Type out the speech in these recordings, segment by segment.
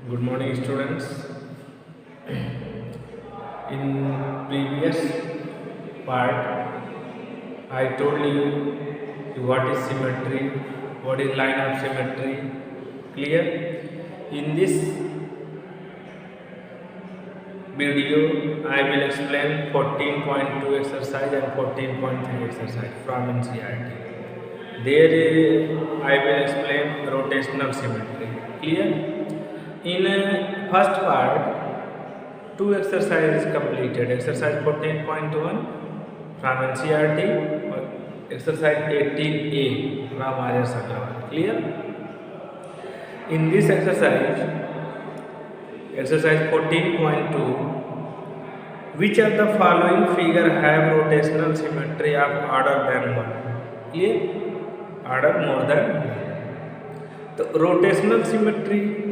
Good morning, students. In previous part, I told you what is symmetry, what is line of symmetry. Clear? In this video, I will explain 14.2 exercise and 14.3 exercise from NCERT. There, I will explain rotational symmetry. Clear? In first part, two exercises completed. Exercise 14.1 from NCERT or exercise 18A from Arya Sagrawal. Clear? In this exercise 14.2, which of the following figure have rotational symmetry of order than 1? Clear? Order more than 1. So rotational symmetry,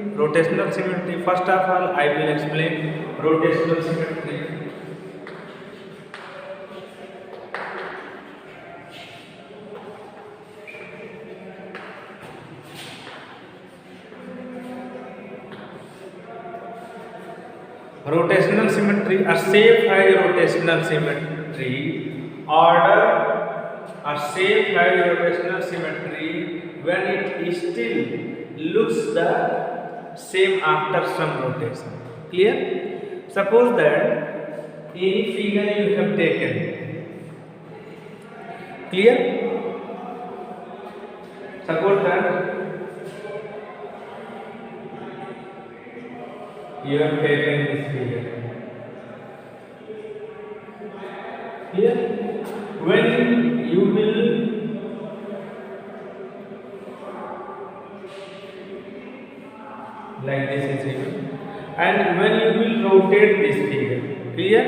first of all I will explain rotational symmetry. Rotational symmetry, a shape has rotational symmetry, order a shape has rotational symmetry when it still looks the same after some rotation. Clear? Suppose that any figure you have taken. Clear? Suppose that you have taken this figure. Clear? When you will like this is given, and when you will rotate this figure, clear,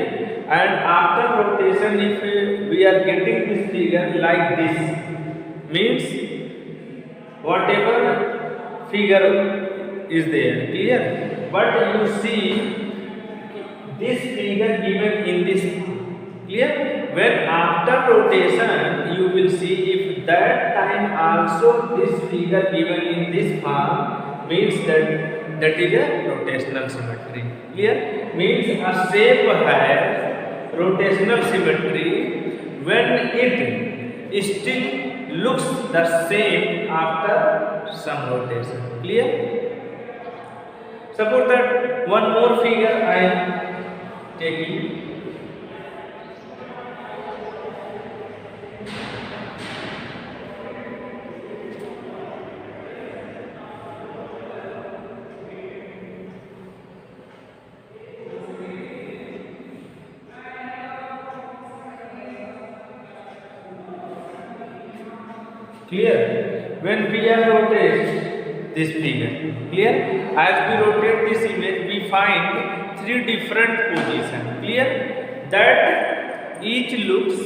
and after rotation if we are getting this figure like this, means whatever figure is there, clear, but you see this figure given in this, clear, when after rotation you will see if that time also this figure given in this form, means that is a rotational symmetry. Clear? Means a shape has rotational symmetry when it still looks the same after some rotation. Clear? Suppose that one more figure I am taking. Clear? When we are rotate this figure, clear? As we rotate this image, we find three different positions. Clear? That each looks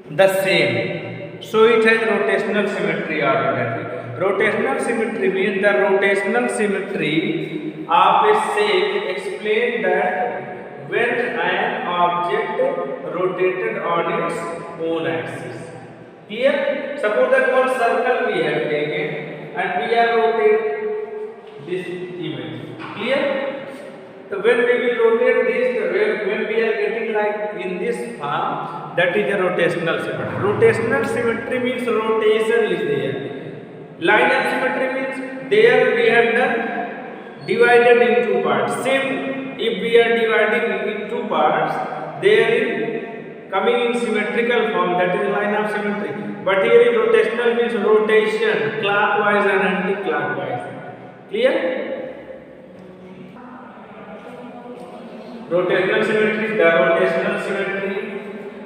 the same. So it has rotational symmetry automatically. Rotational symmetry means the rotational symmetry of a shape explain that when an object rotated on its own axis. Here, suppose that one circle we have taken and we are rotate this image. Clear? So when we will rotate this, when we are getting like in this form, that is a rotational symmetry. Rotational symmetry means rotation is there. Line of symmetry means there we have done divided in two parts. Same if we are dividing in two parts, there is coming in symmetrical form, that is line of symmetry. But here in rotational means rotation clockwise and anti-clockwise. Clear? Rotational symmetry, the rotational symmetry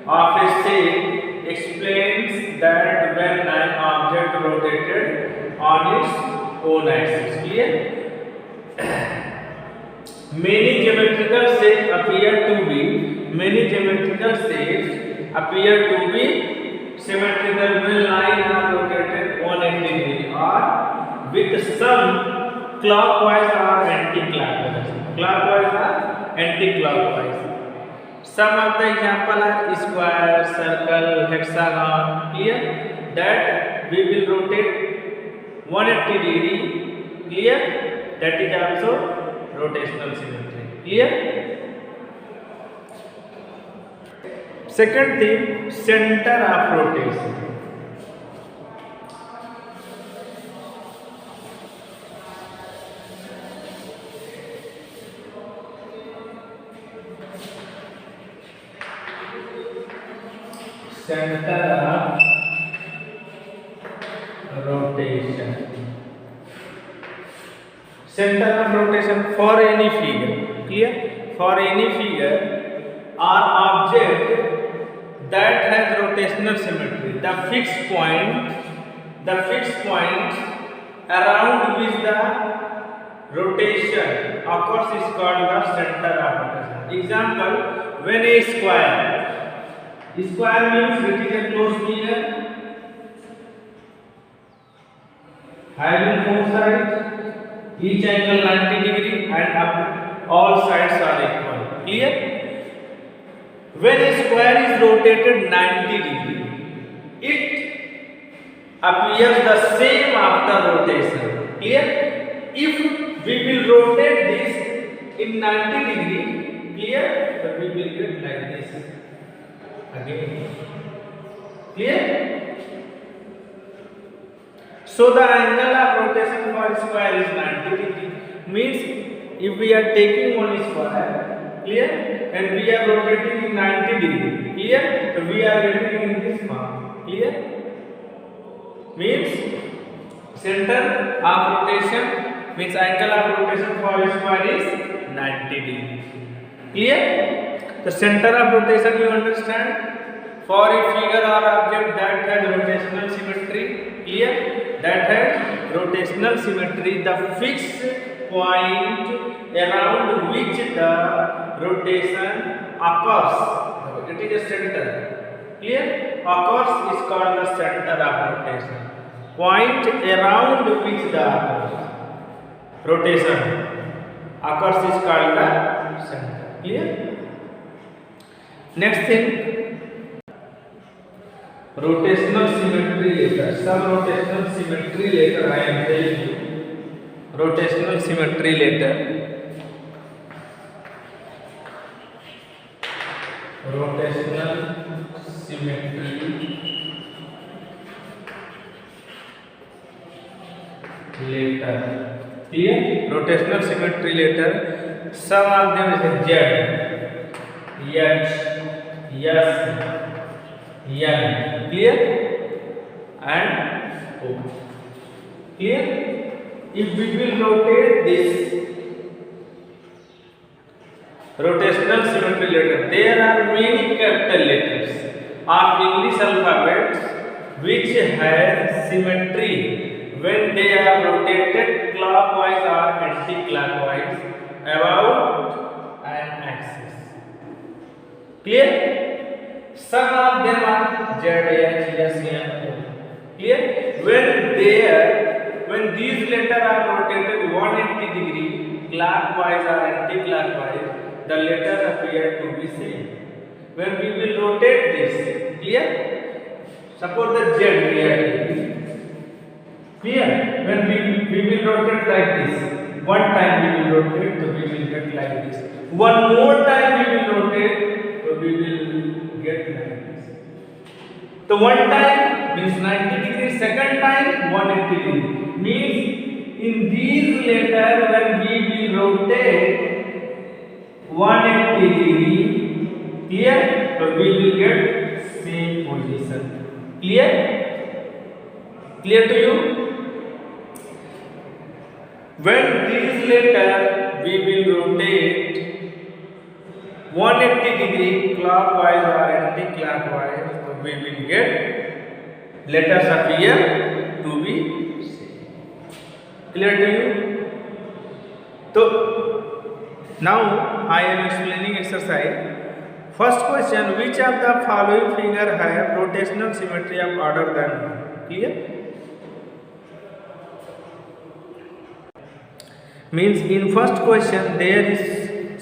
of a shape explains that when an object rotated on its own axis. Clear? Many geometrical shapes appear to be symmetrical when lines are rotated 180 degree or with some clockwise or anti-clockwise. Clockwise or anti-clockwise. Some of the example are square, circle, hexagon. Clear? That we will rotate 180 degree. Clear? That is also rotational symmetry. Clear? Second thing, center of rotation. Center of rotation. Center of rotation for any figure. Clear? For any figure or object that has rotational symmetry, the fixed point around which the rotation occurs is called the center of rotation. Example, when a square means it is a closed figure having four sides, each angle 90 degree and all sides are equal. Clear? When a square is rotated 90 degree, it appears the same after rotation. Clear? If we will rotate this in 90 degree, clear? So we will get like this again. Clear? So the angle of rotation for square is 90 degree. Means if we are taking one square, clear, and we are rotating in 90 degree, clear, so we are getting in this form. Clear? Means center of rotation means angle of rotation for square is 90 degree. Clear? The center of rotation you understand? For a figure or object that has rotational symmetry, clear? That has rotational symmetry, the fixed point around which the rotation occurs, it is a center. Clear? Occurs is called the center of rotation. Point around which the rotation occurs is called the center. Clear? Next thing, rotational symmetry later. Some rotational symmetry later I am telling you. Rotational symmetry later. Rotational symmetry later. Clear? Rotational symmetry later. Some of them is Z, H, S, N. Clear? And O. Clear? If we will rotate this rotational symmetry letter, there are many capital letters of English alphabets which have symmetry when they are rotated clockwise or anti-clockwise about an axis. Clear? Some of them are Z, H, S, N, O. Clear? When these letters are rotated 180 degree clockwise or anti-clockwise, the letters appear to be same. When we will rotate this, clear? Suppose the Z we are taking. Clear? When we will rotate like this, one time we will rotate, so we will get like this. One more time we will rotate, so we will get like this. So one time means 90 degree, second time 180 degree. Means in these letters when we will rotate 180 degree, clear? So we will get same position. Clear? Clear to you? When these letters we will rotate 180 degree clockwise or anti-clockwise, so we will get letters appear to be clear to you? So now I am explaining exercise. First question, which of the following figure have rotational symmetry of order than 1? Clear? Means in first question there is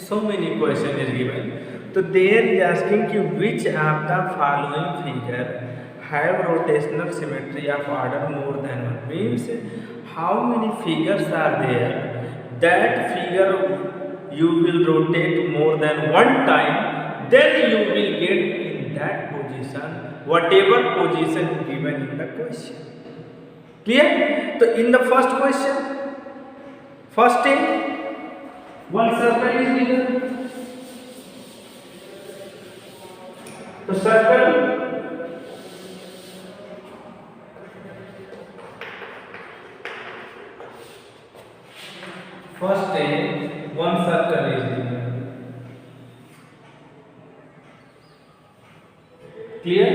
so many question is given. So there is asking you which of the following figure have rotational symmetry of order more than 1. Means how many figures are there that figure you will rotate more than one time, then you will get in that position whatever position given in the question. Clear? So in the first question, first thing, one circle is given. So circle, first thing, one circle is given. Clear?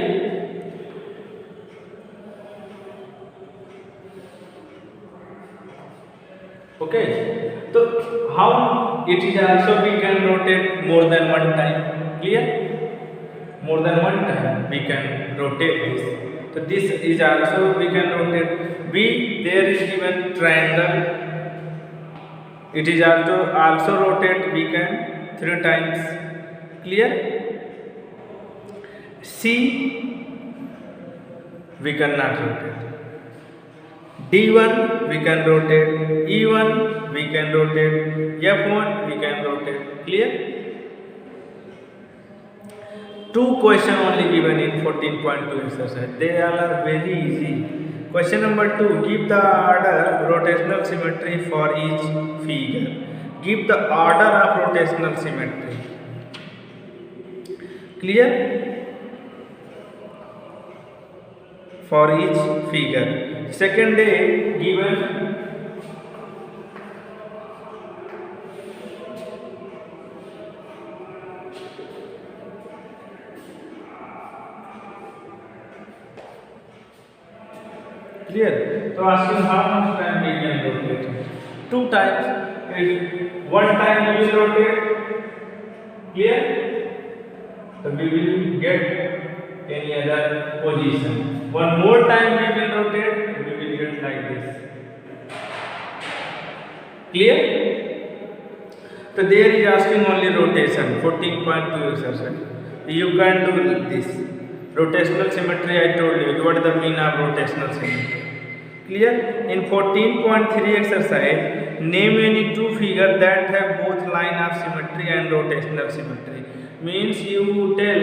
Okay. So how it is also we can rotate more than one time. Clear? More than one time we can rotate this. So this is also we can rotate. B, there is given triangle. It is also rotate we can 3 times. Clear? C, we cannot rotate. D1 we can rotate. E1 we can rotate. F1 we can rotate. Clear? 2 questions only given in 14.2 exercise. They all are very easy. Question number 2. Give the order rotational symmetry for each figure. Give the order of rotational symmetry. Clear? For each figure. Second day given clear. So asking how much time we can rotate. 2 times. If 1 time we will rotate. Clear? So we will get any other position. 1 more time we will rotate. We will get like this. Clear? So there is asking only rotation. 14.2 exercise. You can do this. Rotational symmetry, I told you what is the mean of rotational symmetry. Clear? In 14.3 exercise, name any 2 figures that have both line of symmetry and rotational symmetry. Means you tell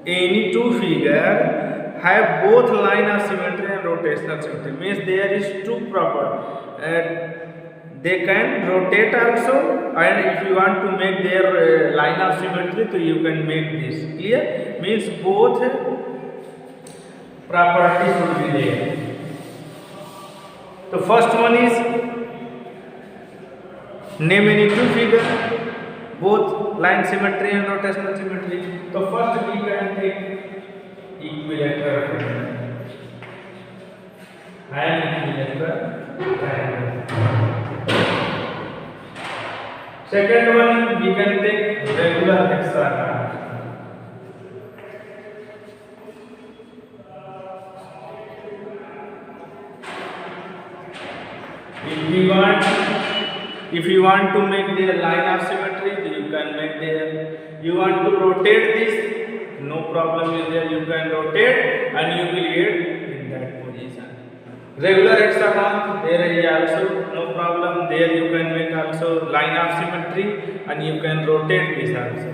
any 2 figure have both line of symmetry and rotational symmetry. Means there is 2 proper. They can rotate also, and if you want to make their line of symmetry, so you can make this. Clear? Means both properties should be there. The first one is name any 2 figures, both line symmetry and rotational symmetry. So first we can take equilateral and equilateral triangle. Second one we can take regular hexagon. If you want to make their line of symmetry, you can make there. You want to rotate this, no problem is there. You can rotate and you will get in that position. Regular hexagon, there is also no problem. There you can make also line of symmetry and you can rotate this also.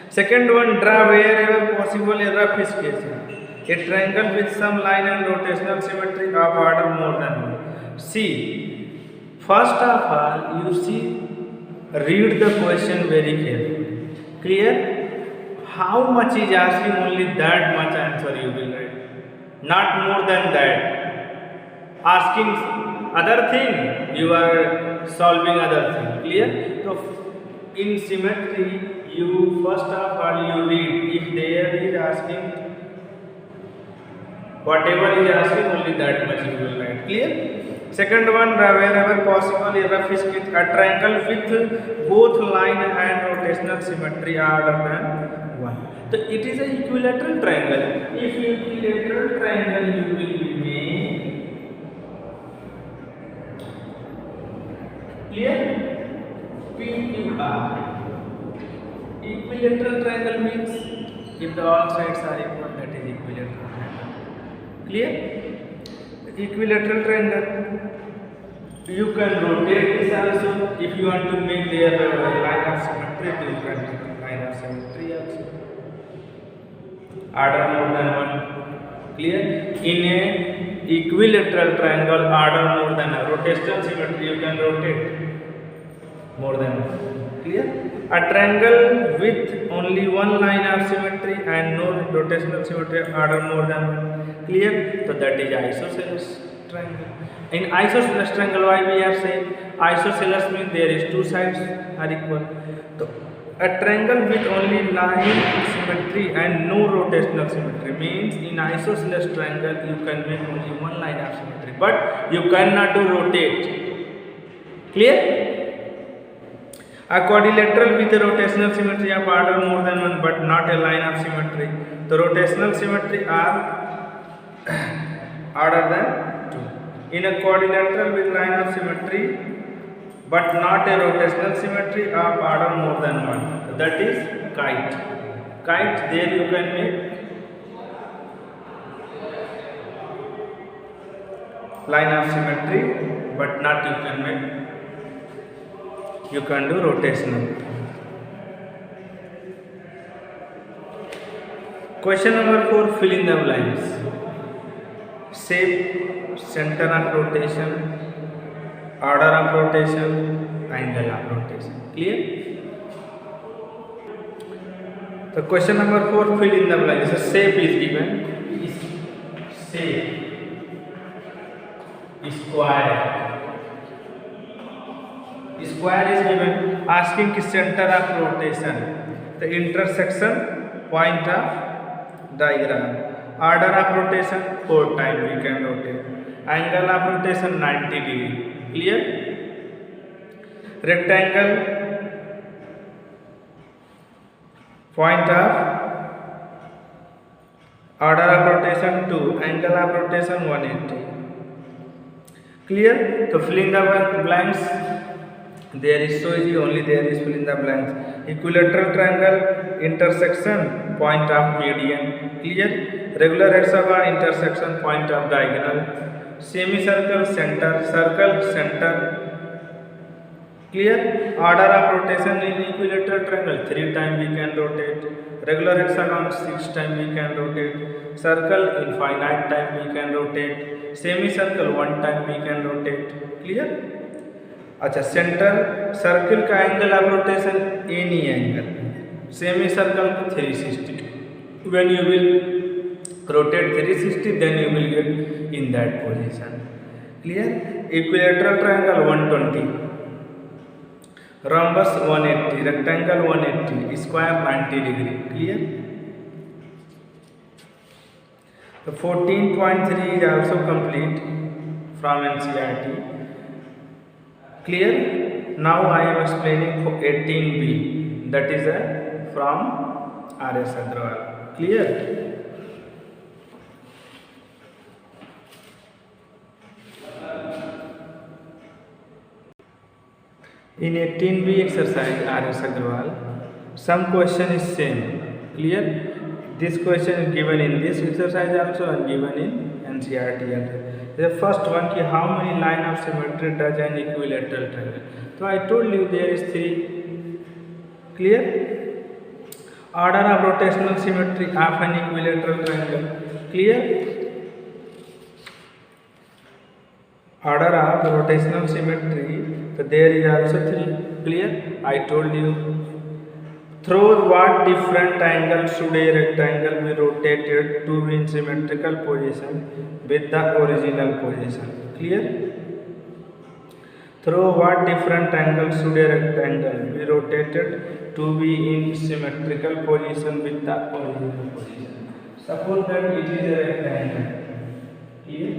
Second one, draw wherever possible a rough sketch. A triangle with some line and rotational symmetry of order more than 1. See, first of all, you see, read the question very carefully. Clear? How much is asking? Only that much answer you will write. Not more than that. Asking other thing, you are solving other thing. Clear? So in symmetry, you first of all you read. If there is asking, whatever is asking, only that much you will write. Clear? Second one, wherever possible, a rough sketch, a triangle with both line and rotational symmetry other than 1. So it is an equilateral triangle. If equilateral triangle you will make, clear? PQR. Equilateral triangle means if the all sides are equal, that is equilateral triangle. Clear? equilateral triangle. You can rotate this also if you want to make their line of symmetry. You can make line of symmetry also. Order more than one. Clear? In a equilateral triangle, order more than a rotational symmetry. You can rotate more than one. Clear? A triangle with only one line of symmetry and no rotational symmetry, order more than one. Clear? So that is isosceles triangle. In isosceles triangle, why we are saying isosceles means there is two sides are equal. So a triangle with only line symmetry and no rotational symmetry means in isosceles triangle you can make only one line of symmetry, but you cannot do rotate. Clear? A quadrilateral with a rotational symmetry of order more than one, but not a line of symmetry. The rotational symmetry are order than two. In a quadrilateral with line of symmetry, but not a rotational symmetry of order more than one. That is kite. Kite, there you can make line of symmetry, but not you can do rotational. Question number 4, fill in the blanks. Shape, center of rotation, order of rotation, angle of rotation. Clear? So question number 4, fill in the blanks. So shape is given. Shape, square. Square is given. Asking center of rotation, the intersection point of diagram. Order of rotation 4 times we can rotate. Angle of rotation 90 degree. Clear? Rectangle, point of order of rotation 2, angle of rotation 180. Clear? So fill in the blanks. There is so easy, only there is fill in the blanks. Equilateral triangle, intersection point of median. Clear? Regular hexagon, intersection point of diagonal. Semicircle, center, circle, center. Clear? Order of rotation in equilateral triangle 3 times we can rotate. Regular hexagon 6 times we can rotate. Circle infinite time we can rotate. Semicircle 1 time we can rotate. Clear? अच्छा, centre circle का angle of rotation any angle, semi circle 360. When you will rotate 360, then you will get in that position. Clear? Equilateral triangle 120, rhombus 180, rectangle 180, square 90 degree. Clear? The 14.3 is also complete from NCERT. Clear? Now I am explaining for 18B, that is from R.S. Agrawal. Clear? In 18B exercise R.S. Agrawal, some question is same. Clear? This question is given in this exercise also and given in NCERT. The first one, how many line of symmetry does an equilateral triangle? So I told you there is 3. Clear? Order of rotational symmetry of an equilateral triangle. Clear? Order of rotational symmetry, so there is also 3. Clear? I told you. Through what different angle should a rectangle be rotated to be in symmetrical position with the original position? Clear? Through what different angle should a rectangle be rotated to be in symmetrical position with the original position? Suppose that it is a rectangle. Clear?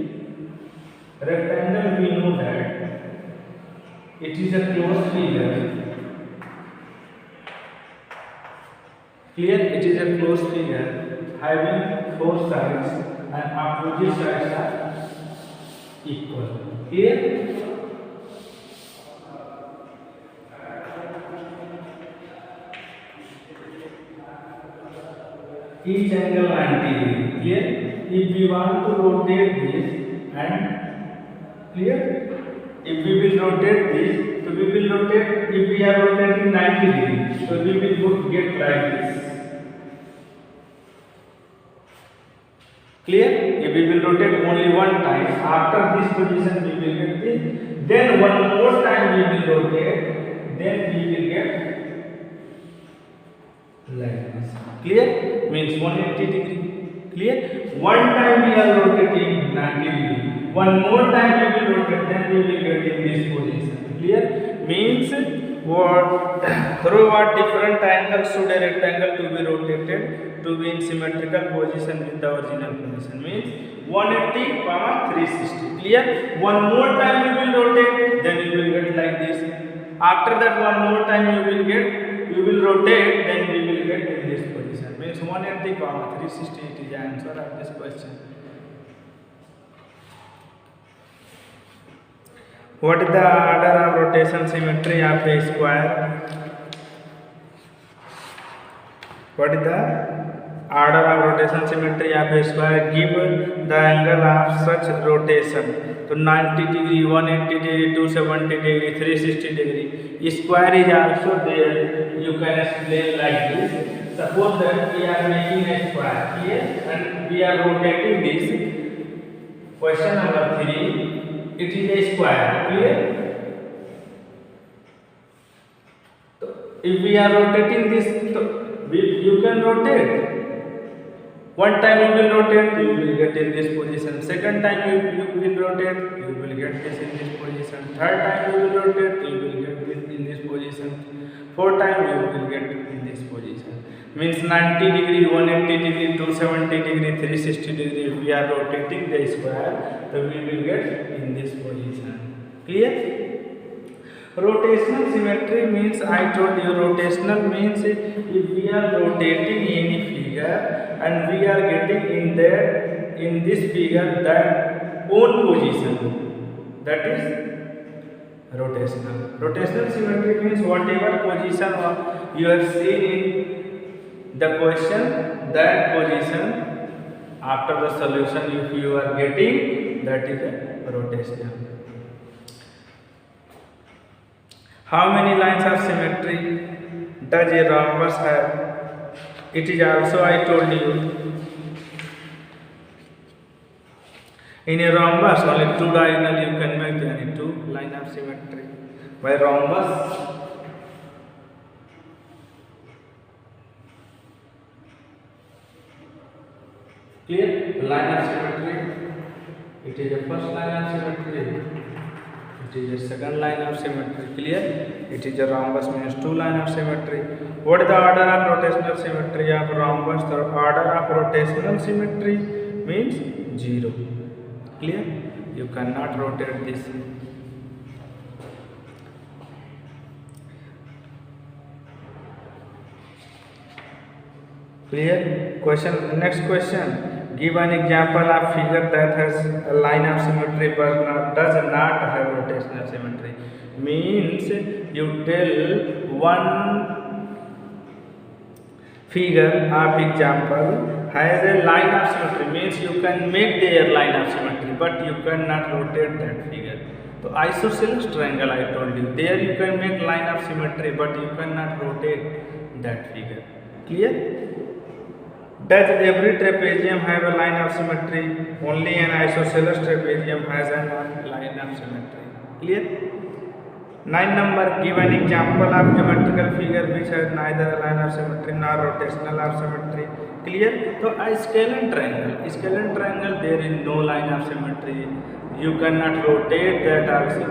Rectangle, we know that it is a closed figure. Clear? It is a closed figure having 4 sides and opposite sides are equal. Clear? Each angle 90 degree. Clear? If we want to rotate this and clear. If we will rotate this, so we will rotate, if we are rotating 90 degrees, so we will get like this. Clear? If we will rotate only one time, after this position we will get this. Then one more time we will rotate, then we will get like this. Clear? Means 180 degree. Clear? One time we are rotating 90 degree. One more time we will rotate, then we will get in this position. Clear? Means what? Through what different angles should a rectangle to be rotated to be in symmetrical position with the original position. Means 180, 360. Clear? One more time you will rotate, then you will get like this. After that, one more time you will rotate, then we will get in this position. Means 180, 360 it is the answer of this question. What is the order of rotation symmetry of a square? What is the order of rotation symmetry of a square? Give the angle of such rotation. So 90 degree, 180 degree, 270 degree, 360 degree. Square is also there. You can explain like this. Suppose that we are making a square here and we are rotating this. Question number 3. It is a square. Clear? If we are rotating this, you can rotate. One time you will rotate, you will get in this position. Second time you will rotate, you will get this in this position. Third time you will rotate, you will get this in this position. Fourth time you will get in this position. Means 90 degree, 180 degree, 270 degree, 360 degree. If we are rotating the square, so we will get in this position. Clear? Rotational symmetry means, I told you, rotational means if we are rotating any figure and we are getting in this figure that own position, that is rotational. Rotational symmetry means whatever position you have seen in the question, that position after the solution if you are getting, that is a rotational. How many lines of symmetry does a rhombus have? It is also, I told you, in a rhombus only two diagonal you can make any two line of symmetry. By rhombus, clear? Line of symmetry, it is the first line of symmetry. It is a second line of symmetry. Clear? It is a rhombus means two line of symmetry. What is the order of rotational symmetry of rhombus? The order of rotational symmetry means 0. Clear? You cannot rotate this. Clear? Question. Next question. Give an example of figure that has a line of symmetry but does not have rotational symmetry. Means you tell one figure of example has a line of symmetry. Means you can make their line of symmetry but you cannot rotate that figure. So isosceles triangle, I told you, there you can make line of symmetry but you cannot rotate that figure. Clear? Does every trapezium have a line of symmetry? Only an isosceles trapezium has a line of symmetry. Clear? 9 number. Give an example of geometrical figure which has neither a line of symmetry nor rotational of symmetry. Clear? So a scalene triangle. Scalene triangle, there is no line of symmetry. You cannot rotate that also.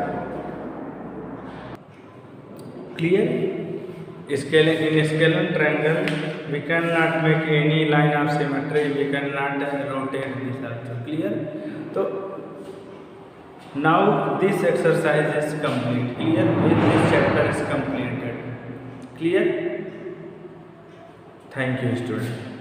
Clear? In a scalene triangle, we cannot make any line of symmetry. We cannot rotate this also. Clear? So now this exercise is complete. Clear? This chapter is completed. Clear? Thank you, students.